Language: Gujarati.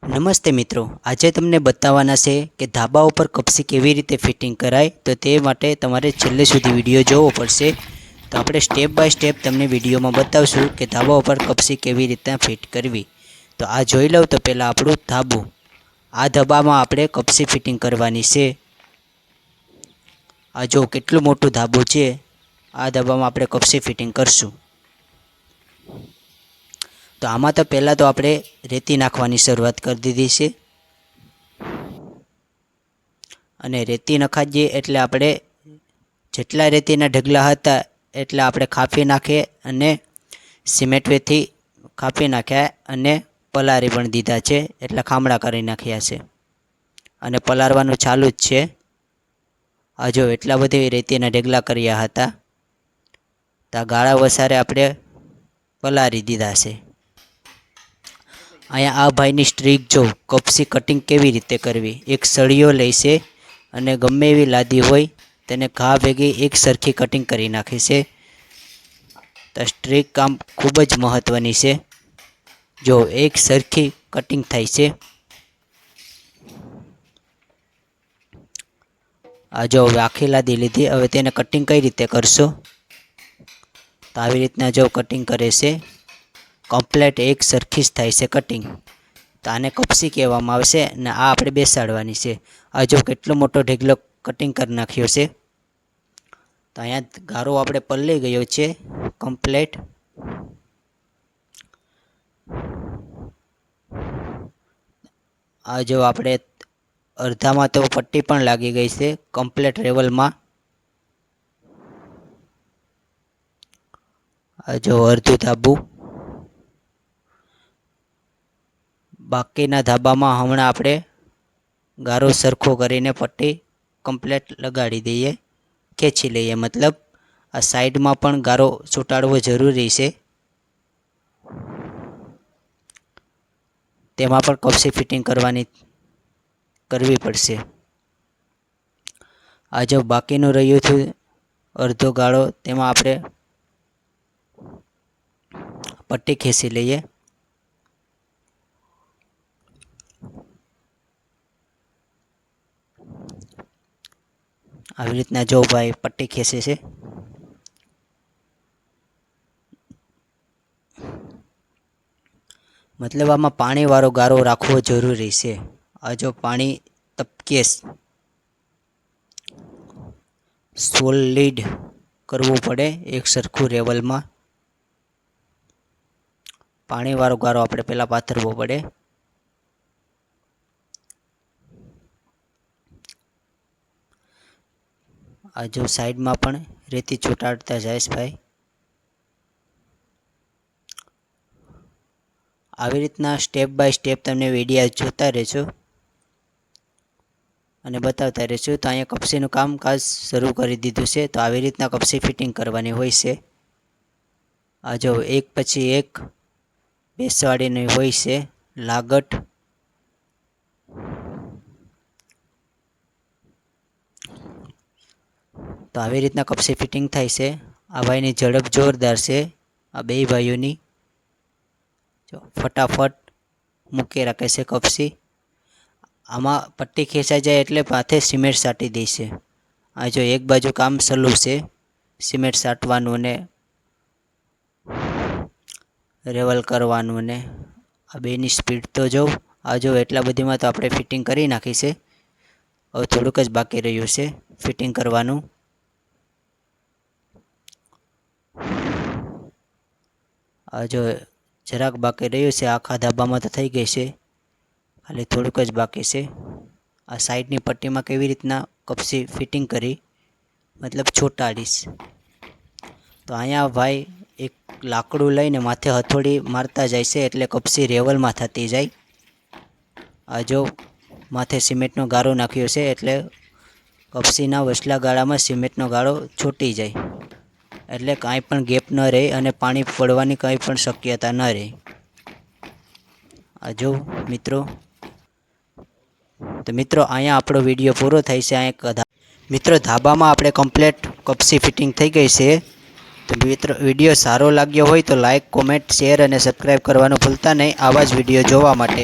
નમસ્તે મિત્રો, આજે તમને બતાવવાના છે કે ધાબા ઉપર કપસી કેવી રીતે ફિટિંગ કરાય। તો તે માટે તમારે છેલ્લે સુધી વિડીયો જોવો પડશે। તો આપણે સ્ટેપ બાય સ્ટેપ તમને વિડીયોમાં બતાવશું કે ધાબા ઉપર કપસી કેવી રીતે ફિટ કરવી। તો આ જોઈ લો। તો પહેલાં આપણું ધાબું, આ ધાબામાં આપણે કપસી ફિટિંગ કરવાની છે। આ જો કેટલું મોટું ધાબું છે, આ ધાબામાં આપણે કપસી ફિટિંગ કરશું। તો આમાં તો પહેલાં તો આપણે રેતી નાખવાની શરૂઆત કરી દીધી છે, અને રેતી નખાઈ જઈએ એટલે આપણે જેટલા રેતીના ઢગલા હતા એટલા આપણે ખાફી નાખીએ અને સિમેન્ટથી ખાફી નાખ્યા અને પલારી પણ દીધા છે, એટલે ખામણા કરી નાખ્યા છે અને પલારવાનું ચાલુ જ છે। આ જો એટલા બધી રેતીના ઢગલા કર્યા હતા, તો આ ગાળા વસારે આપણે પલારી દીધા છે। અહીંયા આ ભાઈની સ્ટ્રીક જો કપસી કટિંગ કેવી રીતે કરવી। એક સળિયો લેશે અને ગમે એવી લાદી હોય તેને ઘા ભેગી એક સરખી કટિંગ કરી નાખે છે। તો સ્ટ્રીક કામ ખૂબ જ મહત્ત્વની છે, જો એક સરખી કટિંગ થાય છે। આ જો હવે આખી લાદી લીધી, હવે તેને કટિંગ કઈ રીતે કરશો। તો આવી રીતના જો કટિંગ કરે છે, કમ્પ્લેટ એક સરખી જ થાય છે કટિંગ। તો આને કપસી કહેવામાં આવશે અને આ આપણે બેસાડવાની છે। આ જો કેટલો મોટો ઢગલો કટિંગ કરી નાખ્યો છે। તો અહીંયા ગારો આપણે પલળી ગયો છે કમ્પ્લેટ। આ જો આપણે અડધામાં તો પટ્ટી પણ લાગી ગઈ છે કમ્પ્લેટ લેવલમાં। આ જો અડધું ધાબું, બાકીના ધાબામાં હમણાં આપણે ગારો સરખો કરીને પટ્ટી કમ્પ્લેટ લગાડી દઈએ, ખેંચી લઈએ। મતલબ આ સાઈડમાં પણ ગારો ચોંટાડવો જરૂરી છે, તેમાં પણ કપસી ફિટિંગ કરવી પડશે। આ જો બાકીનું રહ્યું હતું અડધો ગાળો, તેમાં આપણે પટ્ટી ખેંચી લઈએ। આવી રીતના જો ભાઈ પટ્ટી ખેંચે છે। મતલબ આમાં પાણીવાળો ગારો રાખવો જરૂરી છે। આ જો પાણી ટપકે સોલિડ કરવું પડે એક સરખું લેવલમાં। પાણીવાળો ગારો આપણે પહેલાં પાથરવો પડે। આ જો સાઈડમાં પણ રેતી ચોંટાડતા જઈશ ભાઈ। આવી રીતના સ્ટેપ બાય સ્ટેપ તમને વિડીયો જોતા રહેજો અને બતાવતા રહેશું। તો અહીંયા કપસીનું કામકાજ શરૂ કરી દીધું છે। તો આવી રીતના કપસી ફિટિંગ કરવાની હોય છે। આ જો એક પછી એક બેસવાડીની હોય છે લાગટ। તો આવી રીતના કપસી ફિટિંગ થાય છે। આ ભાઈની ઝડપ જોરદાર છે, આ બે ભાઈઓની જો ફટાફટ મૂકી રાખે છે કપસી। આમાં પટ્ટી ખેંચાઈ જાય એટલે માથે સિમેન્ટ છાંટી દેશે। આ જો એક બાજુ કામ સલું છે, સિમેન્ટ છાંટવાનું ને રેવલ કરવાનું ને આ બેની સ્પીડ તો જો આ જો એટલા બધીમાં તો આપણે ફિટિંગ કરી નાખી છે। હવે થોડુંક જ બાકી રહ્યું છે ફિટિંગ કરવાનું। આ જો જરાક બાકી રહ્યું છે, આખા ધાબામાં તો થઈ ગઈ છે, ખાલી થોડુંક જ બાકી છે। આ સાઈડની પટ્ટીમાં કેવી રીતના કપસી ફિટિંગ કરી, મતલબ ચોંટાડીશ। તો અહીંયા ભાઈ એક લાકડું લઈને માથે હથોડી મારતા જાય છે એટલે કપસી રેવલમાં થતી જાય। આ જો માથે સિમેન્ટનો ગારો નાખ્યો છે એટલે કપસીના વસલા ગાળામાં સિમેન્ટનો ગાળો છૂટી જાય, એટલે કાંઈ પણ ગેપ ન રહે અને પાણી પડવાની કંઈ પણ શક્યતા ન રહે। આ જો મિત્રો, તો મિત્રો અહીંયા આપણો વિડીયો પૂરો થાય છે। અહીંયા મિત્રો ધાબામાં આપણે કમ્પ્લેટ કપસી ફિટિંગ થઈ ગઈ છે। તો મિત્રો વિડીયો સારો લાગ્યો હોય તો લાઈક, કોમેન્ટ, શેર અને સબસ્ક્રાઈબ કરવાનું ભૂલતા નહીં આવા જ વિડીયો જોવા માટે।